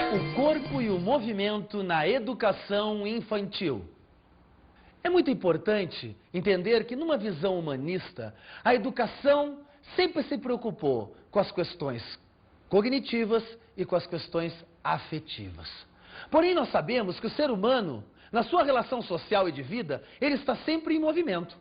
O corpo e o movimento na educação infantil. É muito importante entender que, numa visão humanista, a educação sempre se preocupou com as questões cognitivas e com as questões afetivas. Porém, nós sabemos que o ser humano, na sua relação social e de vida, ele está sempre em movimento.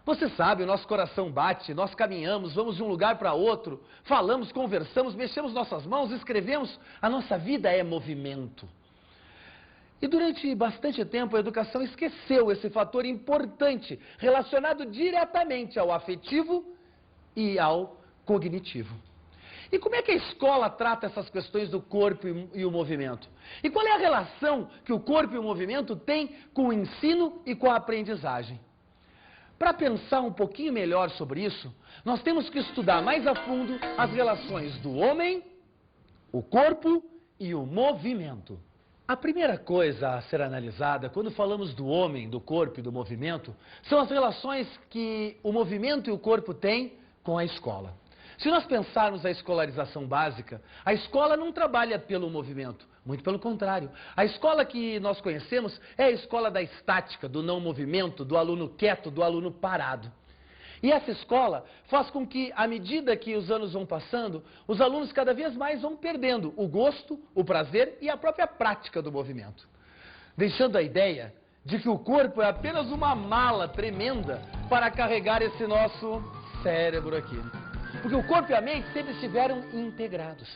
Você sabe, o nosso coração bate, nós caminhamos, vamos de um lugar para outro, falamos, conversamos, mexemos nossas mãos, escrevemos. A nossa vida é movimento. E durante bastante tempo a educação esqueceu esse fator importante relacionado diretamente ao afetivo e ao cognitivo. E como é que a escola trata essas questões do corpo e o movimento? E qual é a relação que o corpo e o movimento têm com o ensino e com a aprendizagem? Para pensar um pouquinho melhor sobre isso, nós temos que estudar mais a fundo as relações do homem, o corpo e o movimento. A primeira coisa a ser analisada quando falamos do homem, do corpo e do movimento são as relações que o movimento e o corpo têm com a escola. Se nós pensarmos a escolarização básica, a escola não trabalha pelo movimento, muito pelo contrário. A escola que nós conhecemos é a escola da estática, do não movimento, do aluno quieto, do aluno parado. E essa escola faz com que, à medida que os anos vão passando, os alunos cada vez mais vão perdendo o gosto, o prazer e a própria prática do movimento. Deixando a ideia de que o corpo é apenas uma mala tremenda para carregar esse nosso cérebro aqui. Porque o corpo e a mente sempre estiveram integrados.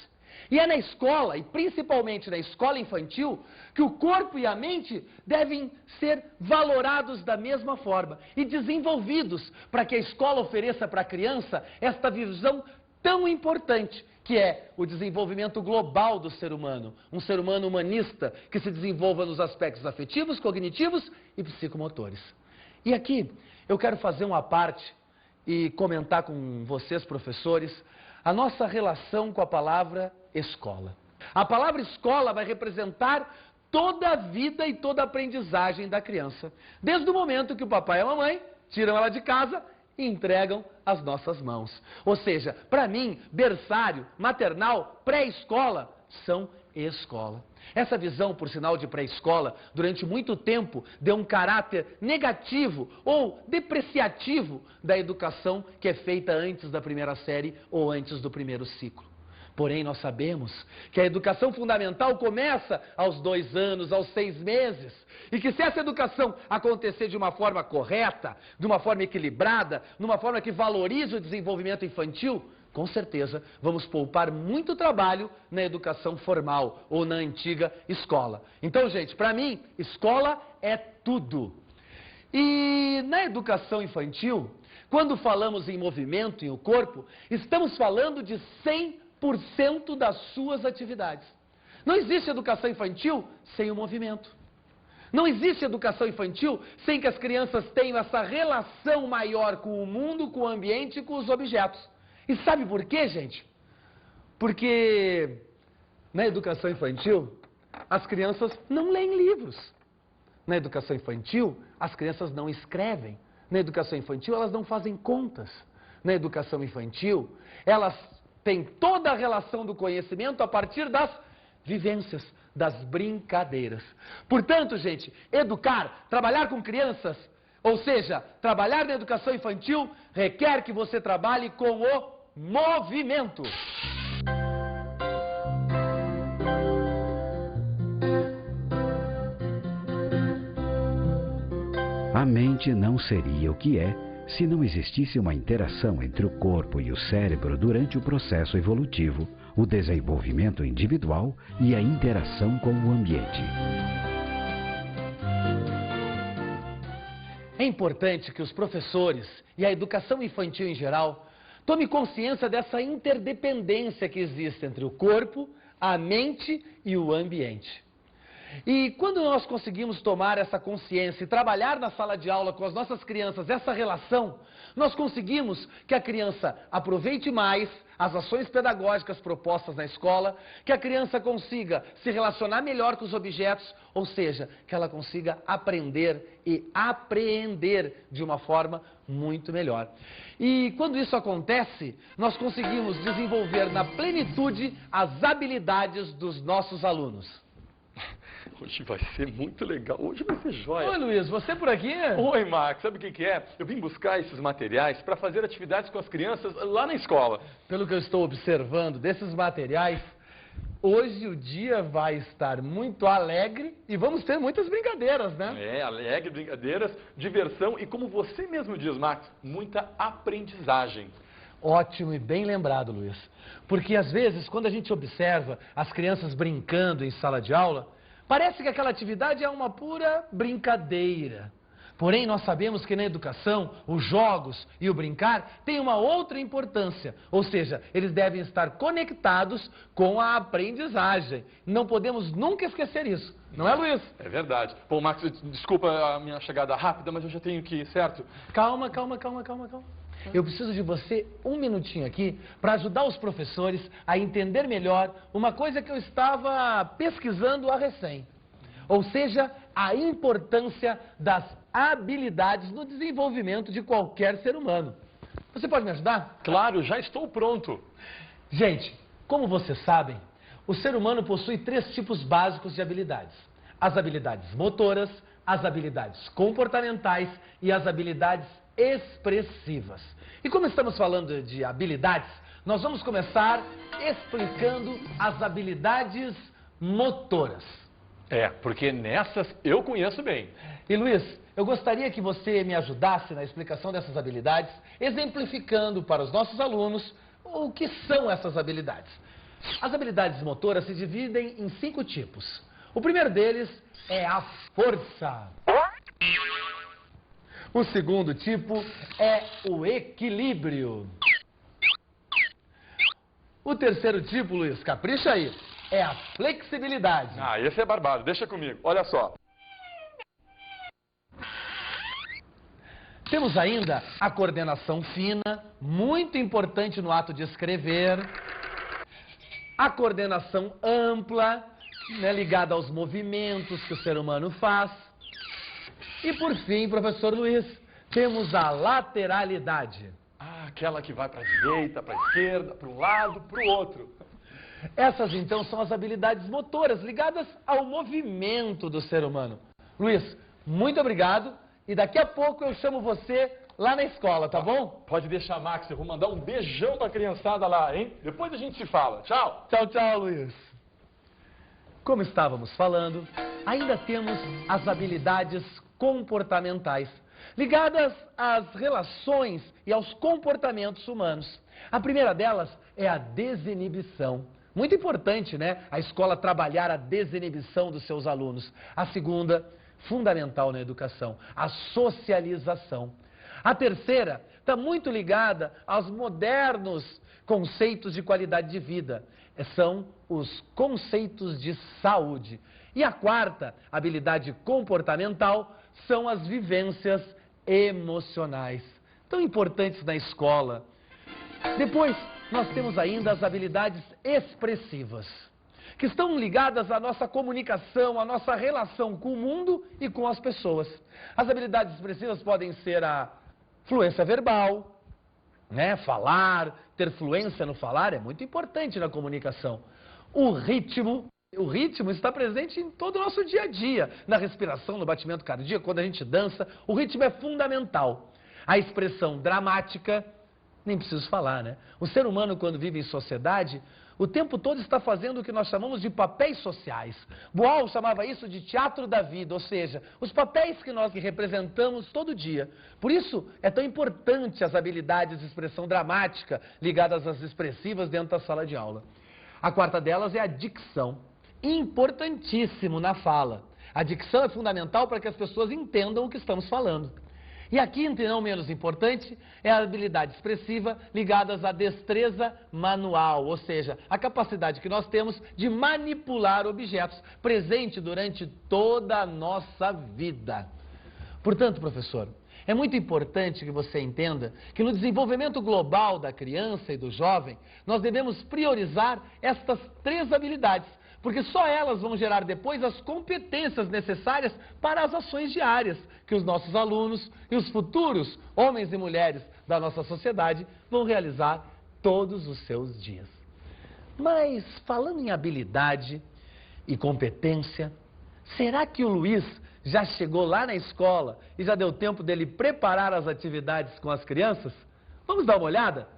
E é na escola, e principalmente na escola infantil, que o corpo e a mente devem ser valorados da mesma forma e desenvolvidos para que a escola ofereça para a criança esta visão tão importante, que é o desenvolvimento global do ser humano. Um ser humano humanista que se desenvolva nos aspectos afetivos, cognitivos e psicomotores. E aqui eu quero fazer uma parte e comentar com vocês, professores, a nossa relação com a palavra escola. A palavra escola vai representar toda a vida e toda a aprendizagem da criança, desde o momento que o papai e a mamãe tiram ela de casa e entregam as nossas mãos. Ou seja, para mim, berçário, maternal, pré-escola são escola. Essa visão, por sinal, de pré-escola, durante muito tempo, deu um caráter negativo ou depreciativo da educação que é feita antes da primeira série ou antes do primeiro ciclo. Porém, nós sabemos que a educação fundamental começa aos 2 anos, aos 6 meses. E que se essa educação acontecer de uma forma correta, de uma forma equilibrada, numa forma que valorize o desenvolvimento infantil, com certeza vamos poupar muito trabalho na educação formal ou na antiga escola. Então, gente, para mim, escola é tudo. E na educação infantil, quando falamos em movimento e o corpo, estamos falando de 100% das suas atividades. Não existe educação infantil sem o movimento. Não existe educação infantil sem que as crianças tenham essa relação maior com o mundo, com o ambiente e com os objetos. E sabe por quê, gente? Porque na educação infantil, as crianças não leem livros. Na educação infantil, as crianças não escrevem. Na educação infantil, elas não fazem contas. Na educação infantil, elas têm toda a relação do conhecimento a partir das vivências, das brincadeiras. Portanto, gente, educar, trabalhar com crianças, ou seja, trabalhar na educação infantil, requer que você trabalhe com o movimento. A mente não seria o que é se não existisse uma interação entre o corpo e o cérebro durante o processo evolutivo, o desenvolvimento individual e a interação com o ambiente. É importante que os professores e a educação infantil em geral tome consciência dessa interdependência que existe entre o corpo, a mente e o ambiente. E quando nós conseguimos tomar essa consciência e trabalhar na sala de aula com as nossas crianças essa relação, nós conseguimos que a criança aproveite mais as ações pedagógicas propostas na escola, que a criança consiga se relacionar melhor com os objetos, ou seja, que ela consiga aprender e apreender de uma forma muito melhor. E quando isso acontece, nós conseguimos desenvolver na plenitude as habilidades dos nossos alunos. Hoje vai ser muito legal, hoje vai ser jóia. Oi, Luiz, você por aqui? Oi, Max, sabe o que é? Eu vim buscar esses materiais para fazer atividades com as crianças lá na escola. Pelo que eu estou observando desses materiais, hoje o dia vai estar muito alegre e vamos ter muitas brincadeiras, né? É, alegre, brincadeiras, diversão e, como você mesmo diz, Max, muita aprendizagem. Ótimo e bem lembrado, Luiz. Porque às vezes, quando a gente observa as crianças brincando em sala de aula, parece que aquela atividade é uma pura brincadeira. Porém, nós sabemos que na educação, os jogos e o brincar têm uma outra importância. Ou seja, eles devem estar conectados com a aprendizagem. Não podemos nunca esquecer isso. Não é, Luiz? É verdade. Bom, Max, desculpa a minha chegada rápida, mas eu já tenho que ir, certo? Calma. Eu preciso de você um minutinho aqui para ajudar os professores a entender melhor uma coisa que eu estava pesquisando a recém. Ou seja, a importância das habilidades no desenvolvimento de qualquer ser humano. Você pode me ajudar? Claro, já estou pronto. Gente, como vocês sabem, o ser humano possui 3 tipos básicos de habilidades. As habilidades motoras, as habilidades comportamentais e as habilidades expressivas. E como estamos falando de habilidades, nós vamos começar explicando as habilidades motoras. É, porque nessas eu conheço bem. E Luiz, eu gostaria que você me ajudasse na explicação dessas habilidades, exemplificando para os nossos alunos o que são essas habilidades. As habilidades motoras se dividem em 5 tipos. O primeiro deles é a força. O segundo tipo é o equilíbrio. O terceiro tipo, Luiz, capricha aí, é a flexibilidade. Ah, esse é barbado, deixa comigo, olha só. Temos ainda a coordenação fina, muito importante no ato de escrever. A coordenação ampla, ligada aos movimentos que o ser humano faz. E por fim, professor Luiz, temos a lateralidade. Ah, aquela que vai para a direita, para a esquerda, para um lado, para o outro. Essas então são as habilidades motoras ligadas ao movimento do ser humano. Luiz, muito obrigado e daqui a pouco eu chamo você lá na escola, tá bom? Pode deixar, Max, eu vou mandar um beijão para a criançada lá, hein? Depois a gente se fala. Tchau. Tchau, Luiz. Como estávamos falando, ainda temos as habilidades comportamentais, ligadas às relações e aos comportamentos humanos. A primeira delas é a desinibição. Muito importante, né? A escola trabalhar a desinibição dos seus alunos. A segunda, fundamental na educação, a socialização. A terceira está muito ligada aos modernos conceitos de qualidade de vida. São os conceitos de saúde. E a quarta habilidade comportamental são as vivências emocionais, tão importantes na escola. Depois, nós temos ainda as habilidades expressivas, que estão ligadas à nossa comunicação, à nossa relação com o mundo e com as pessoas. As habilidades expressivas podem ser a fluência verbal, falar, ter fluência no falar é muito importante na comunicação. O ritmo está presente em todo o nosso dia a dia, na respiração, no batimento cardíaco, quando a gente dança, o ritmo é fundamental. A expressão dramática, nem preciso falar, né? O ser humano, quando vive em sociedade, o tempo todo está fazendo o que nós chamamos de papéis sociais. Boal chamava isso de teatro da vida, ou seja, os papéis que nós representamos todo dia. Por isso, é tão importante as habilidades de expressão dramática ligadas às expressivas dentro da sala de aula. A quarta delas é a dicção. Importantíssimo na fala. A dicção é fundamental para que as pessoas entendam o que estamos falando. E a quinta, e não menos importante, é a habilidade expressiva ligada à destreza manual, ou seja, a capacidade que nós temos de manipular objetos, presente durante toda a nossa vida. Portanto, professor, É muito importante que você entenda que no desenvolvimento global da criança e do jovem, nós devemos priorizar estas 3 habilidades, porque só elas vão gerar depois as competências necessárias para as ações diárias que os nossos alunos e os futuros homens e mulheres da nossa sociedade vão realizar todos os seus dias. Mas, falando em habilidade e competência, será que o Luiz já chegou lá na escola e já deu tempo dele preparar as atividades com as crianças? Vamos dar uma olhada?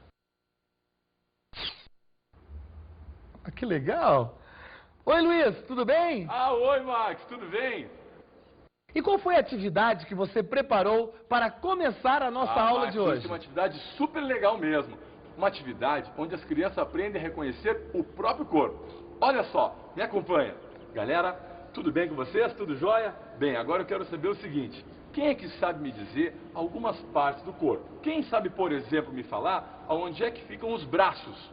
Ah, que legal! Oi, Luiz, tudo bem? Oi, Max, tudo bem? E qual foi a atividade que você preparou para começar a nossa aula Max, de hoje? Foi uma atividade super legal mesmo. Uma atividade onde as crianças aprendem a reconhecer o próprio corpo. Olha só, me acompanha. Galera, tudo bem com vocês? Tudo jóia? Bem, agora eu quero saber o seguinte. Quem é que sabe me dizer algumas partes do corpo? Quem sabe, por exemplo, me falar aonde é que ficam os braços?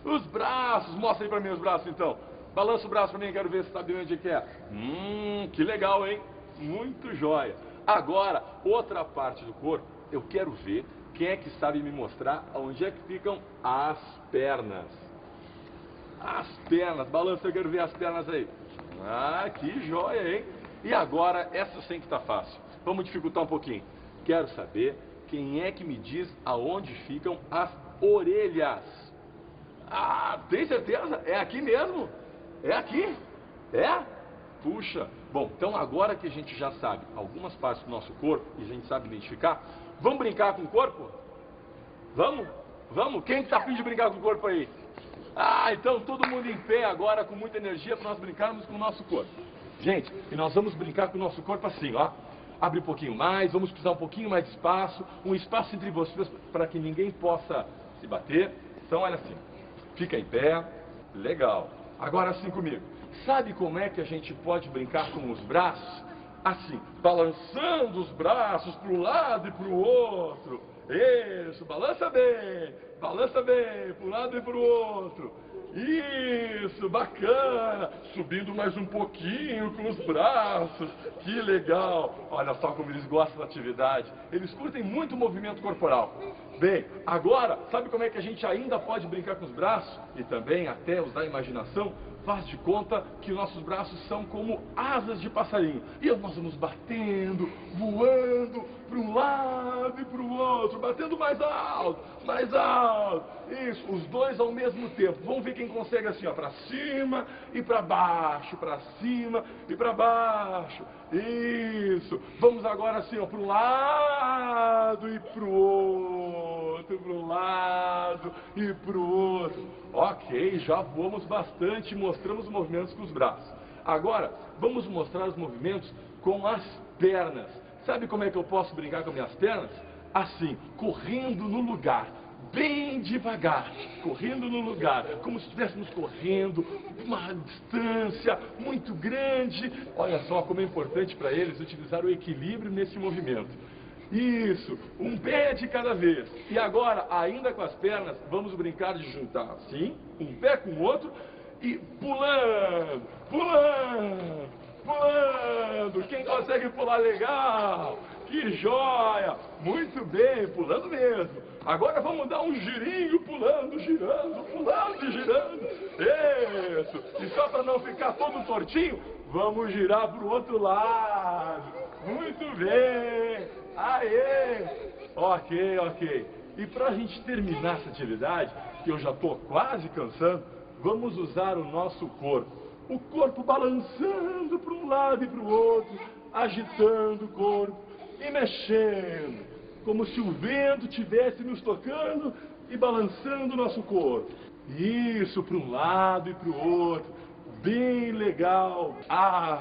Os braços! Mostra aí pra mim os braços, então. Balança o braço pra mim, quero ver se sabe onde é que é. Que legal, hein? Muito jóia. Agora, outra parte do corpo, eu quero ver quem é que sabe me mostrar onde é que ficam as pernas. As pernas, balança, eu quero ver as pernas aí. Que jóia, hein? E agora, essa eu sei que tá fácil. Vamos dificultar um pouquinho. Quero saber quem é que me diz aonde ficam as orelhas. Tem certeza? É aqui mesmo? É aqui? É? Puxa. Bom, então agora que a gente já sabe algumas partes do nosso corpo e a gente sabe identificar, vamos brincar com o corpo? Vamos? Vamos? Quem está a fim de brincar com o corpo aí? Então todo mundo em pé agora com muita energia para nós brincarmos com o nosso corpo. Gente, e nós vamos brincar com o nosso corpo assim, ó. Abre um pouquinho mais, vamos precisar um pouquinho mais de espaço, um espaço entre vocês para que ninguém possa se bater. Então olha assim, fica em pé, legal. Agora assim comigo. Sabe como é que a gente pode brincar com os braços? Assim, balançando os braços para um lado e para o outro. Isso, balança bem, para um lado e para o outro. Isso, bacana. Subindo mais um pouquinho com os braços. Que legal. Olha só como eles gostam da atividade. Eles curtem muito o movimento corporal. Bem, agora, sabe como é que a gente ainda pode brincar com os braços? E também até usar a imaginação? Faz de conta que nossos braços são como asas de passarinho. E nós vamos batendo, voando para um lado e para o outro, batendo mais alto, mais alto. Isso, os dois ao mesmo tempo. Vamos ver quem consegue assim, ó, para cima e para baixo, para cima e para baixo. Isso. Vamos agora assim, ó, para um lado e para o outro, para um lado e para o outro. Ok, já voamos bastante e mostramos os movimentos com os braços. Agora, vamos mostrar os movimentos com as pernas. Sabe como é que eu posso brincar com minhas pernas? Assim, correndo no lugar, bem devagar, correndo no lugar, como se estivéssemos correndo uma distância muito grande. Olha só como é importante para eles utilizar o equilíbrio nesse movimento. Isso, um pé de cada vez. E agora, ainda com as pernas, vamos brincar de juntar assim, um pé com o outro e pulando, pulando, pulando. Quem consegue pular legal? Que joia! Muito bem, pulando mesmo. Agora vamos dar um girinho, pulando, girando, pulando e girando. Isso. E só para não ficar todo tortinho, vamos girar para o outro lado. Muito bem. Aê! Ok. E para a gente terminar essa atividade, que eu já estou quase cansando, vamos usar o nosso corpo. O corpo balançando para um lado e para o outro, agitando o corpo e mexendo, como se o vento estivesse nos tocando e balançando o nosso corpo. Isso, para um lado e para o outro. Bem legal.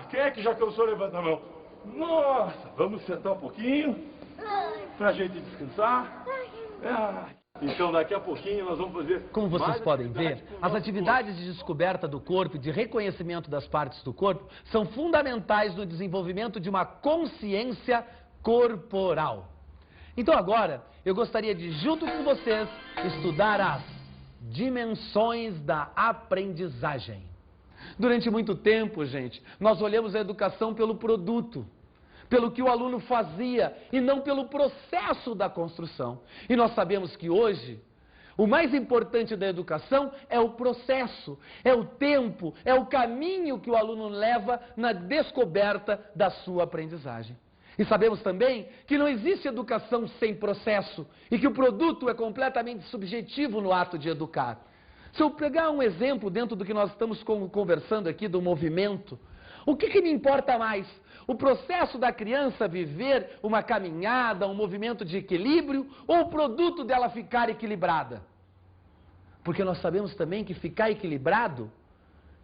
Quem é que já cansou? Levanta a mão. Nossa, vamos sentar um pouquinho pra gente descansar. Então daqui a pouquinho nós vamos fazer... Como vocês podem ver, as atividades de descoberta do corpo e de reconhecimento das partes do corpo são fundamentais no desenvolvimento de uma consciência corporal. Então agora, eu gostaria de, junto com vocês, estudar as dimensões da aprendizagem. Durante muito tempo, gente, nós olhamos a educação pelo produto. pelo que o aluno fazia e não pelo processo da construção. E nós sabemos que hoje, o mais importante da educação é o processo, é o tempo, é o caminho que o aluno leva na descoberta da sua aprendizagem. E sabemos também que não existe educação sem processo e que o produto é completamente subjetivo no ato de educar. Se eu pegar um exemplo dentro do que nós estamos conversando aqui, do movimento, o que me importa mais? O processo da criança viver uma caminhada, um movimento de equilíbrio, ou o produto dela ficar equilibrada? Porque nós sabemos também que ficar equilibrado,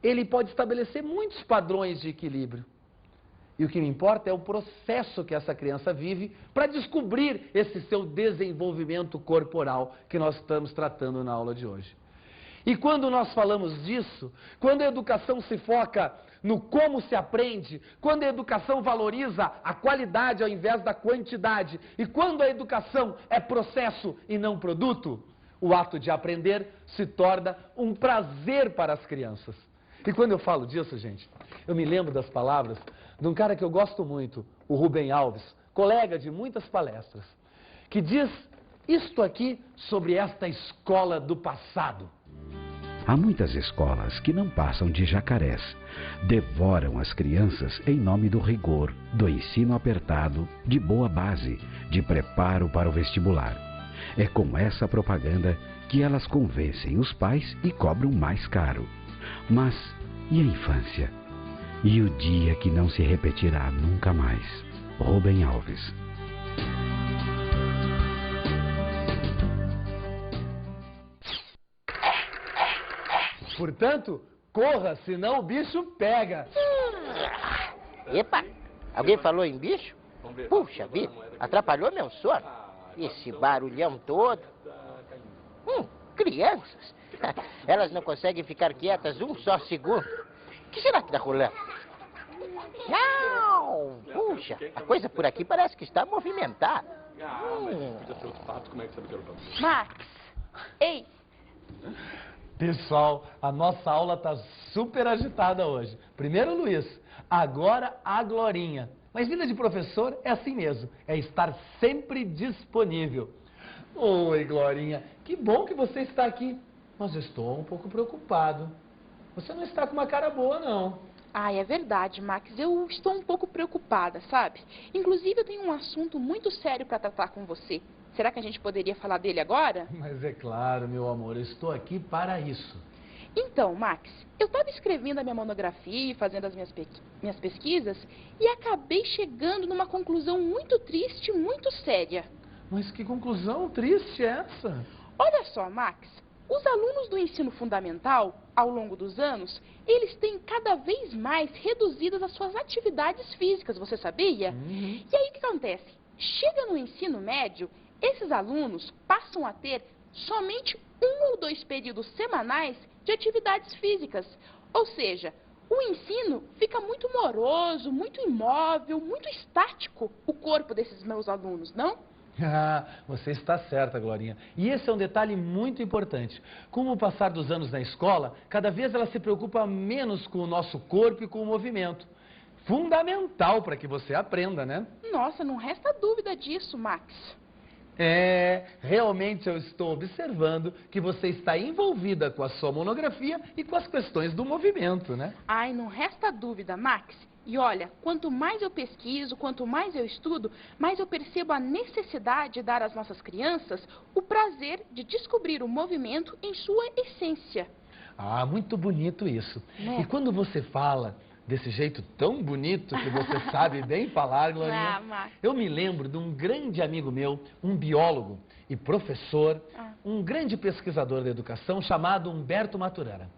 ele pode estabelecer muitos padrões de equilíbrio. E o que me importa é o processo que essa criança vive para descobrir esse seu desenvolvimento corporal que nós estamos tratando na aula de hoje. E quando nós falamos disso, quando a educação se foca no como se aprende, quando a educação valoriza a qualidade ao invés da quantidade, e quando a educação é processo e não produto, o ato de aprender se torna um prazer para as crianças. E quando eu falo disso, gente, eu me lembro das palavras de um cara que eu gosto muito, o Rubem Alves, colega de muitas palestras, que diz isto aqui sobre esta escola do passado. Há muitas escolas que não passam de jacarés, devoram as crianças em nome do rigor, do ensino apertado, de boa base, de preparo para o vestibular. É com essa propaganda que elas convencem os pais e cobram mais caro. Mas e a infância? E o dia que não se repetirá nunca mais? Rubem Alves. Portanto, corra, senão o bicho pega. Epa, alguém falou em bicho? Puxa vida, atrapalhou meu sono. Esse barulhão todo. Crianças. Elas não conseguem ficar quietas um só segundo. O que será que está rolando? Não! Puxa, a coisa por aqui parece que está movimentada. Max, ei! Pessoal, a nossa aula está super agitada hoje. Primeiro o Luiz, agora a Glorinha. Mas vida de professor é assim mesmo, é estar sempre disponível. Oi, Glorinha, que bom que você está aqui. Mas eu estou um pouco preocupado. Você não está com uma cara boa, não. Ai, é verdade, Max. Eu estou um pouco preocupada, sabe? Inclusive, eu tenho um assunto muito sério para tratar com você. Será que a gente poderia falar dele agora? Mas é claro, meu amor, eu estou aqui para isso. Então, Max, eu estava escrevendo a minha monografia e fazendo as minhas pesquisas e acabei chegando numa conclusão muito triste, muito séria. Mas que conclusão triste é essa? Olha só, Max, os alunos do ensino fundamental, ao longo dos anos, eles têm cada vez mais reduzidas as suas atividades físicas, você sabia? E aí o que acontece? Chega no ensino médio, esses alunos passam a ter somente 1 ou 2 períodos semanais de atividades físicas. Ou seja, o ensino fica muito moroso, muito imóvel, muito estático, o corpo desses meus alunos, não? Ah, você está certa, Glorinha. E esse é um detalhe muito importante. Com o passar dos anos na escola, cada vez ela se preocupa menos com o nosso corpo e com o movimento. Fundamental para que você aprenda, né? Nossa, não resta dúvida disso, Max. Realmente eu estou observando que você está envolvida com a sua monografia e com as questões do movimento, né? Ai, não resta dúvida, Max. E olha, quanto mais eu pesquiso, quanto mais eu estudo, mais eu percebo a necessidade de dar às nossas crianças o prazer de descobrir o movimento em sua essência. Ah, muito bonito isso. Né? E quando você fala desse jeito tão bonito que você sabe bem falar, Glorinha, eu me lembro de um grande amigo meu, um biólogo e professor, um grande pesquisador da educação chamado Humberto Maturana.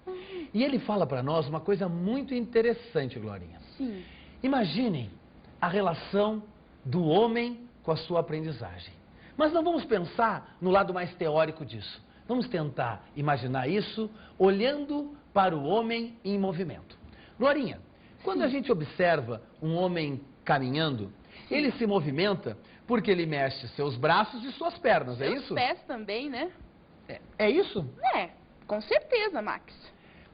E ele fala para nós uma coisa muito interessante, Glorinha. Sim. Imaginem a relação do homem com a sua aprendizagem. Mas não vamos pensar no lado mais teórico disso. Vamos tentar imaginar isso olhando para o homem em movimento. Glorinha, quando a gente observa um homem caminhando, ele se movimenta porque ele mexe seus braços e suas pernas, é isso? Seus pés também, né? É isso? É, com certeza, Max.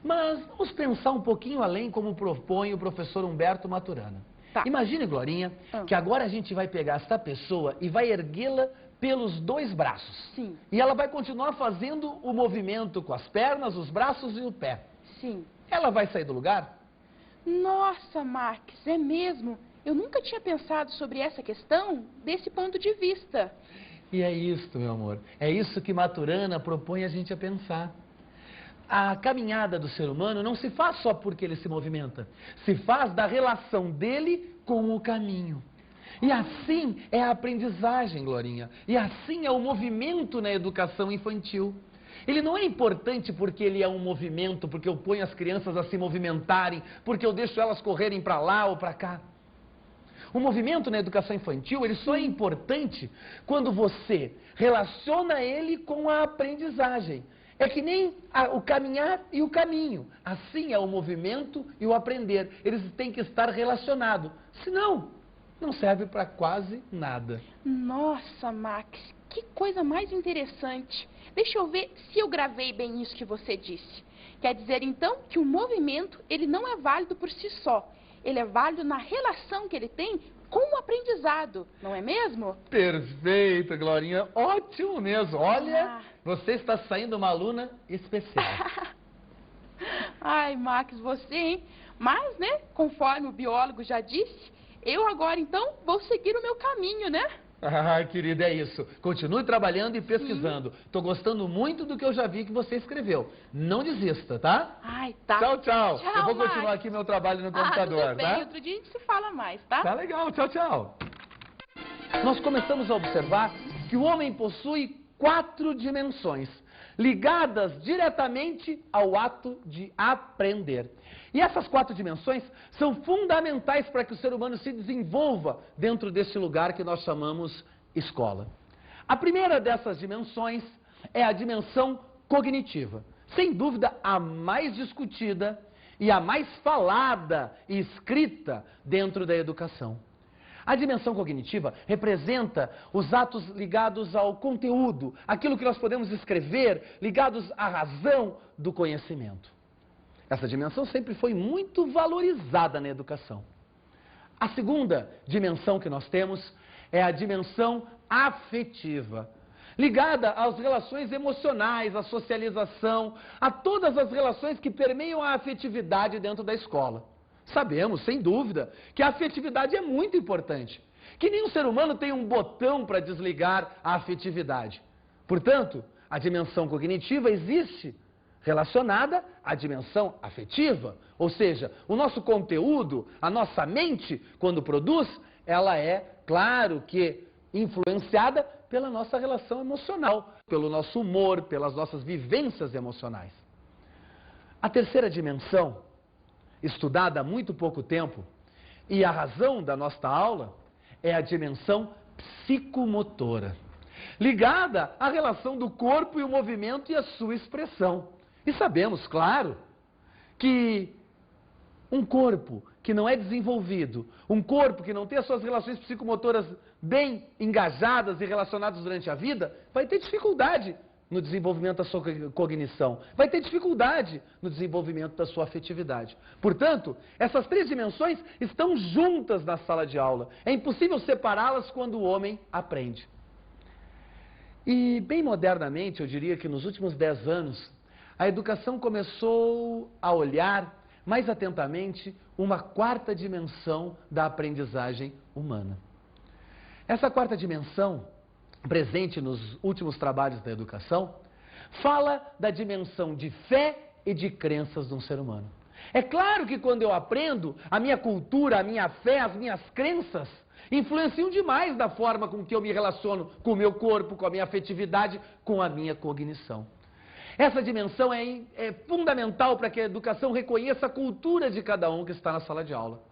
Mas vamos pensar um pouquinho além, como propõe o professor Humberto Maturana. Tá. Imagine, Glorinha, que agora a gente vai pegar essa pessoa e vai erguê-la pelos 2 braços. Sim. E ela vai continuar fazendo o movimento com as pernas, os braços e o pé. Sim. Ela vai sair do lugar? Nossa, Max, é mesmo. Eu nunca tinha pensado sobre essa questão desse ponto de vista. E é isso, meu amor. É isso que Maturana propõe a gente a pensar. A caminhada do ser humano não se faz só porque ele se movimenta. Se faz da relação dele com o caminho. E assim é a aprendizagem, Glorinha. E assim é o movimento na educação infantil. Ele não é importante porque ele é um movimento, porque eu ponho as crianças a se movimentarem, porque eu deixo elas correrem para lá ou para cá. O movimento na educação infantil, ele só é importante quando você relaciona ele com a aprendizagem. É que nem o caminhar e o caminho. Assim é o movimento e o aprender. Eles têm que estar relacionados. Senão, não serve para quase nada. Nossa, Max, que coisa mais interessante. Deixa eu ver se eu gravei bem isso que você disse. Quer dizer, então, que o movimento, ele não é válido por si só. Ele é válido na relação que ele tem com o aprendizado, não é mesmo? Perfeito, Glorinha. Ótimo mesmo. Olha, você está saindo uma aluna especial. Ai, Max, você, hein? Mas, né, conforme o biólogo já disse, eu agora, então, vou seguir o meu caminho, né? Ah, querida, é isso. Continue trabalhando e pesquisando. Estou gostando muito do que eu já vi que você escreveu. Não desista, tá? Ai, tá. Tchau, tchau. Tchau, eu vou Max. continuar aqui meu trabalho no computador, tudo bem. tá? Outro dia a gente se fala mais, tá? Tá legal. Tchau, tchau. Nós começamos a observar que o homem possui 4 dimensões, ligadas diretamente ao ato de aprender. E essas 4 dimensões são fundamentais para que o ser humano se desenvolva dentro desse lugar que nós chamamos escola. A primeira dessas dimensões é a dimensão cognitiva. Sem dúvida, a mais discutida e a mais falada e escrita dentro da educação. A dimensão cognitiva representa os atos ligados ao conteúdo, aquilo que nós podemos escrever, ligados à razão do conhecimento. Essa dimensão sempre foi muito valorizada na educação. A segunda dimensão que nós temos é a dimensão afetiva, ligada às relações emocionais, à socialização, a todas as relações que permeiam a afetividade dentro da escola. Sabemos, sem dúvida, que a afetividade é muito importante, que nenhum ser humano tem um botão para desligar a afetividade. Portanto, a dimensão cognitiva existe relacionada à dimensão afetiva, ou seja, o nosso conteúdo, a nossa mente, quando produz, ela é, claro que, influenciada pela nossa relação emocional, pelo nosso humor, pelas nossas vivências emocionais. A terceira dimensão, estudada há muito pouco tempo, e a razão da nossa aula, é a dimensão psicomotora, ligada à relação do corpo e o movimento e a sua expressão. E sabemos, claro, que um corpo que não é desenvolvido, um corpo que não tem as suas relações psicomotoras bem engajadas e relacionadas durante a vida, vai ter dificuldade no desenvolvimento da sua cognição, vai ter dificuldade no desenvolvimento da sua afetividade. Portanto, essas 3 dimensões estão juntas na sala de aula. É impossível separá-las quando o homem aprende. E, bem modernamente, eu diria que nos últimos 10 anos, a educação começou a olhar mais atentamente uma 4ª dimensão da aprendizagem humana. Essa 4ª dimensão, presente nos últimos trabalhos da educação, fala da dimensão de fé e de crenças de um ser humano. É claro que quando eu aprendo, a minha cultura, a minha fé, as minhas crenças influenciam demais da forma com que eu me relaciono com o meu corpo, com a minha afetividade, com a minha cognição. Essa dimensão é fundamental para que a educação reconheça a cultura de cada um que está na sala de aula.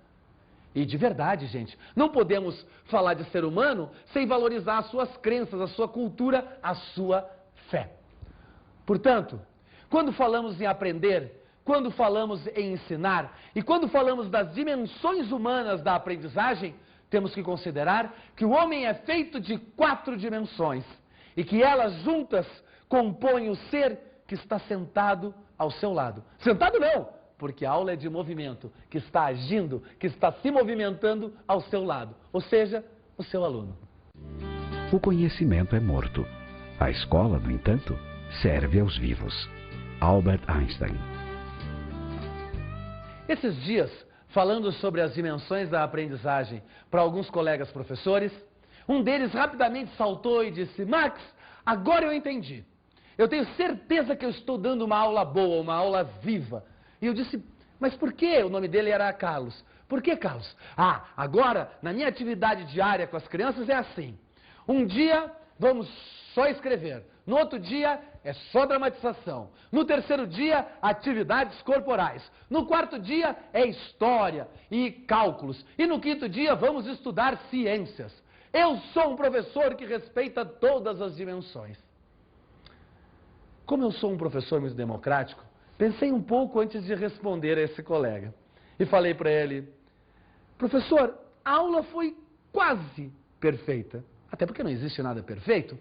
E de verdade, gente, não podemos falar de ser humano sem valorizar as suas crenças, a sua cultura, a sua fé. Portanto, quando falamos em aprender, quando falamos em ensinar e quando falamos das dimensões humanas da aprendizagem, temos que considerar que o homem é feito de 4 dimensões e que elas juntas compõem o ser que está sentado ao seu lado. Sentado não, porque a aula é de movimento, que está agindo, que está se movimentando ao seu lado, ou seja, o seu aluno. O conhecimento é morto. A escola, no entanto, serve aos vivos. Albert Einstein. Esses dias, falando sobre as dimensões da aprendizagem para alguns colegas professores, um deles rapidamente saltou e disse: Max, agora eu entendi. Eu tenho certeza que eu estou dando uma aula boa, uma aula viva. E eu disse: mas por quê? O nome dele era Carlos. Por que, Carlos? Ah, agora, na minha atividade diária com as crianças é assim. Um dia, vamos só escrever. No outro dia, é só dramatização. No terceiro dia, atividades corporais. No quarto dia, é história e cálculos. E no quinto dia, vamos estudar ciências. Eu sou um professor que respeita todas as dimensões. Como eu sou um professor muito democrático, pensei um pouco antes de responder a esse colega. E falei para ele: professor, a aula foi quase perfeita. Até porque não existe nada perfeito.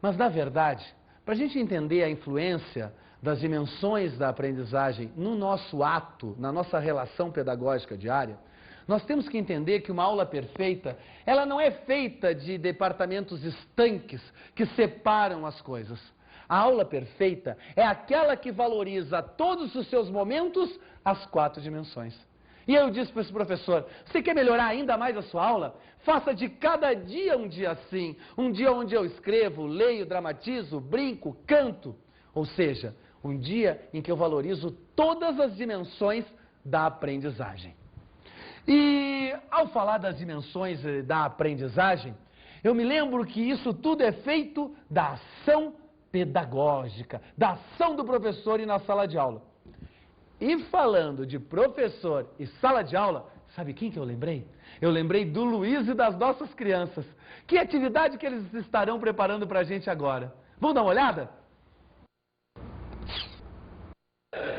Mas, na verdade, para a gente entender a influência das dimensões da aprendizagem no nosso ato, na nossa relação pedagógica diária, nós temos que entender que uma aula perfeita, ela não é feita de departamentos estanques que separam as coisas. A aula perfeita é aquela que valoriza todos os seus momentos, as 4 dimensões. E eu disse para esse professor: você quer melhorar ainda mais a sua aula? Faça de cada dia um dia assim. Um dia onde eu escrevo, leio, dramatizo, brinco, canto. Ou seja, um dia em que eu valorizo todas as dimensões da aprendizagem. E ao falar das dimensões da aprendizagem, eu me lembro que isso tudo é feito da ação pedagógica, da ação do professor e na sala de aula. E falando de professor e sala de aula, sabe quem que eu lembrei? Eu lembrei do Luiz e das nossas crianças. Que atividade que eles estarão preparando para a gente agora? Vamos dar uma olhada?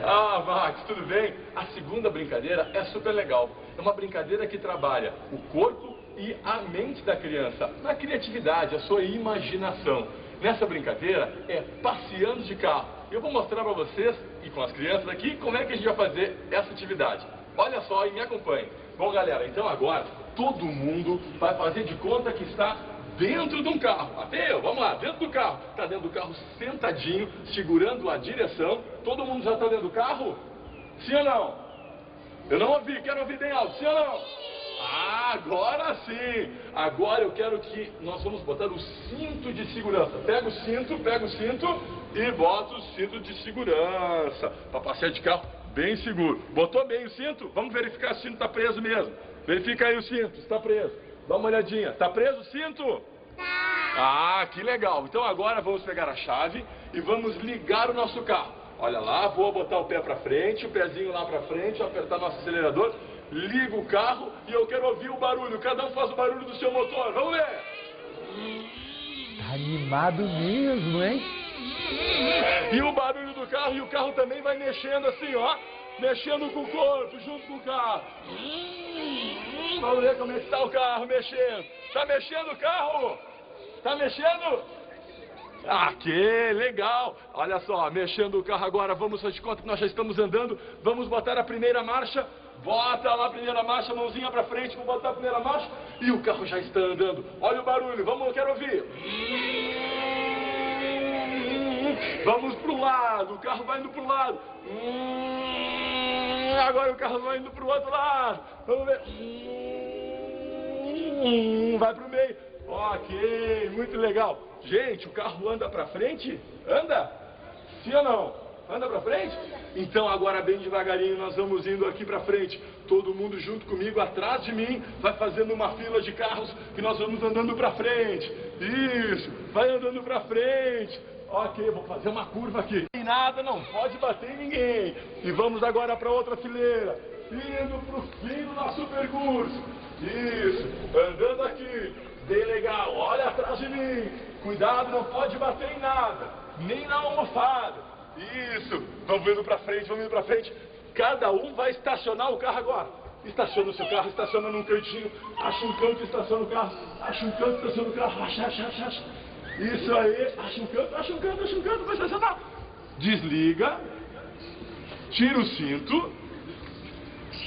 Ah, Max, tudo bem? A segunda brincadeira é super legal. É uma brincadeira que trabalha o corpo e a mente da criança, na criatividade, a sua imaginação. Nessa brincadeira é passeando de carro. Eu vou mostrar para vocês e com as crianças aqui como é que a gente vai fazer essa atividade. Olha só e me acompanhe. Bom, galera, então agora todo mundo vai fazer de conta que está dentro de um carro. Até eu, vamos lá, dentro do carro. Está dentro do carro sentadinho, segurando a direção. Todo mundo já está dentro do carro? Sim ou não? Eu não ouvi, quero ouvir bem alto. Sim ou não? Ah, agora sim! Agora eu quero que nós vamos botar o cinto de segurança. Pega o cinto e bota o cinto de segurança. Para passear de carro bem seguro. Botou bem o cinto? Vamos verificar se o cinto está preso mesmo. Verifica aí o cinto, está preso. Dá uma olhadinha. Está preso o cinto? Tá. Ah, que legal. Então agora vamos pegar a chave e vamos ligar o nosso carro. Olha lá, vou botar o pé para frente, o pezinho lá para frente, apertar nosso acelerador. Liga o carro e eu quero ouvir o barulho. Cada um faz o barulho do seu motor. Vamos ver. Tá animado mesmo, hein? E o barulho do carro, e o carro também vai mexendo assim, ó. Mexendo com o corpo, junto com o carro. Vamos ver como é que tá o carro mexendo. Tá mexendo o carro? Tá mexendo? Ah, que legal! Olha só, mexendo o carro agora. Vamos fazer de conta que nós já estamos andando. Vamos botar a primeira marcha. Bota lá a primeira marcha, mãozinha pra frente, vou botar a primeira marcha. E o carro já está andando. Olha o barulho, vamos, eu quero ouvir. Vamos pro lado, o carro vai indo pro lado. Agora o carro vai indo pro outro lado. Vamos ver. Vai pro meio. Ok, muito legal. Gente, o carro anda pra frente? Anda? Sim ou não? Anda pra frente? Então agora bem devagarinho nós vamos indo aqui pra frente. Todo mundo junto comigo, atrás de mim, vai fazendo uma fila de carros que nós vamos andando pra frente. Isso, vai andando pra frente. Ok, vou fazer uma curva aqui. Sem nada, não pode bater em ninguém. E vamos agora pra outra fileira. Indo pro fim do nosso percurso. Isso, andando aqui. Bem legal, olha atrás de mim. Cuidado, não pode bater em nada. Nem na almofada. Isso, vamos indo pra frente, vamos indo pra frente. Cada um vai estacionar o carro agora. Estaciona o seu carro, estaciona num cantinho. Acha um canto, estaciona o carro. Acha um canto, estaciona o carro. Acha. Isso aí, acha um canto, vai estacionar. Desliga. Tira o cinto.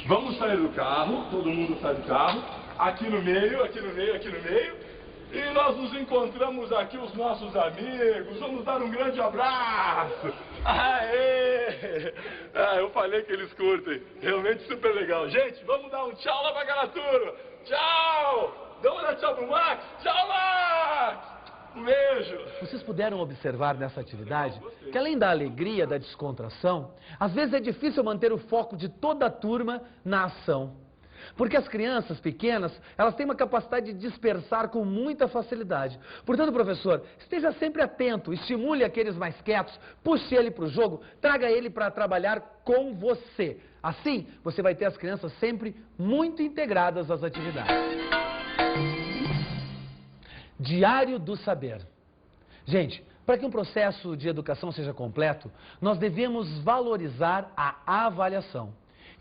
Vamos sair do carro, todo mundo sai do carro, aqui no meio, aqui no meio, aqui no meio. E nós nos encontramos aqui, os nossos amigos, vamos dar um grande abraço. Aê! Ah, eu falei que eles curtem, realmente super legal. Gente, vamos dar um tchau lá pra aquela turma. Tchau! Vamos dar tchau pro Max? Tchau, Max! Um beijo! Vocês puderam observar nessa atividade que, além da alegria, da descontração, às vezes é difícil manter o foco de toda a turma na ação. Porque as crianças pequenas, elas têm uma capacidade de dispersar com muita facilidade. Portanto, professor, esteja sempre atento, estimule aqueles mais quietos, puxe ele para o jogo, traga ele para trabalhar com você. Assim, você vai ter as crianças sempre muito integradas às atividades. Diário do saber. Gente, para que um processo de educação seja completo, nós devemos valorizar a avaliação.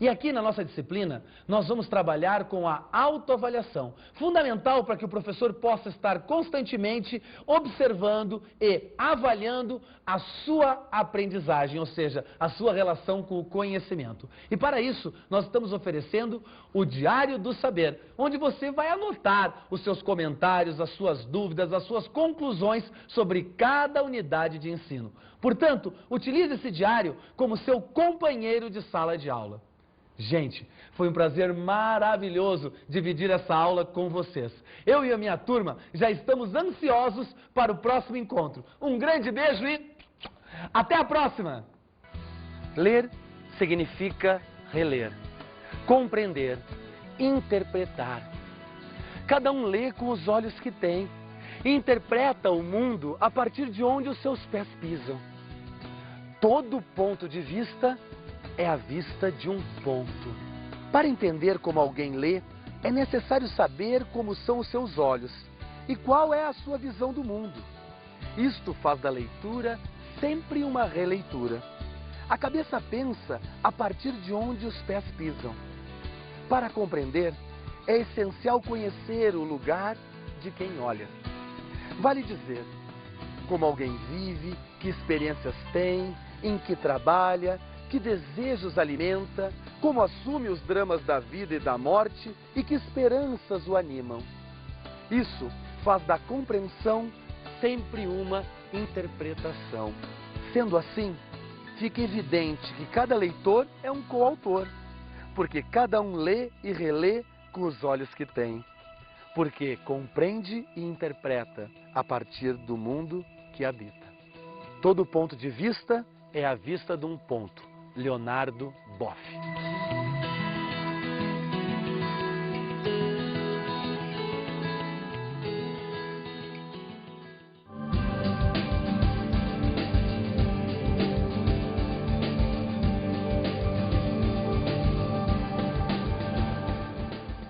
E aqui na nossa disciplina, nós vamos trabalhar com a autoavaliação, fundamental para que o professor possa estar constantemente observando e avaliando a sua aprendizagem, ou seja, a sua relação com o conhecimento. E para isso, nós estamos oferecendo o Diário do Saber, onde você vai anotar os seus comentários, as suas dúvidas, as suas conclusões sobre cada unidade de ensino. Portanto, utilize esse diário como seu companheiro de sala de aula. Gente, foi um prazer maravilhoso dividir essa aula com vocês. Eu e a minha turma já estamos ansiosos para o próximo encontro. Um grande beijo e até a próxima! Ler significa reler, compreender, interpretar. Cada um lê com os olhos que tem e interpreta o mundo a partir de onde os seus pés pisam. Todo ponto de vista é a vista de um ponto. Para entender como alguém lê, é necessário saber como são os seus olhos e qual é a sua visão do mundo. Isto faz da leitura sempre uma releitura. A cabeça pensa a partir de onde os pés pisam. Para compreender, é essencial conhecer o lugar de quem olha. Vale dizer, como alguém vive, que experiências tem, em que trabalha, que desejos alimenta, como assume os dramas da vida e da morte e que esperanças o animam. Isso faz da compreensão sempre uma interpretação. Sendo assim, fica evidente que cada leitor é um coautor, porque cada um lê e relê com os olhos que tem, porque compreende e interpreta a partir do mundo que habita. Todo ponto de vista é a vista de um ponto. Leonardo Boff.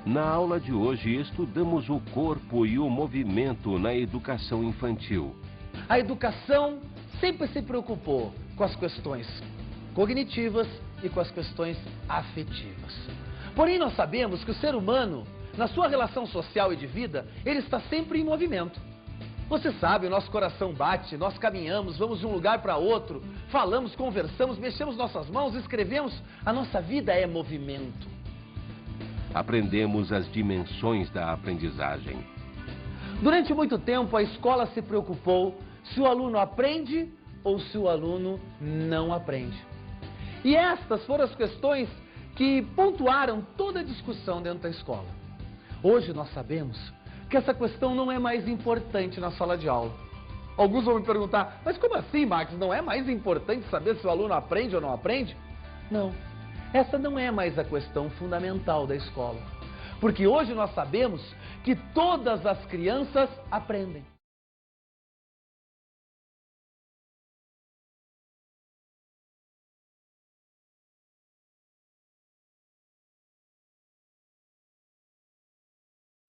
Na aula de hoje, estudamos o corpo e o movimento na educação infantil. A educação sempre se preocupou com as questões cognitivas e com as questões afetivas. Porém, nós sabemos que o ser humano, na sua relação social e de vida, ele está sempre em movimento. Você sabe, o nosso coração bate, nós caminhamos, vamos de um lugar para outro, falamos, conversamos, mexemos nossas mãos, escrevemos. A nossa vida é movimento. Aprendemos as dimensões da aprendizagem. Durante muito tempo, a escola se preocupou se o aluno aprende ou se o aluno não aprende. E estas foram as questões que pontuaram toda a discussão dentro da escola. Hoje nós sabemos que essa questão não é mais importante na sala de aula. Alguns vão me perguntar, mas como assim, Max? Não é mais importante saber se o aluno aprende ou não aprende? Não, essa não é mais a questão fundamental da escola. Porque hoje nós sabemos que todas as crianças aprendem.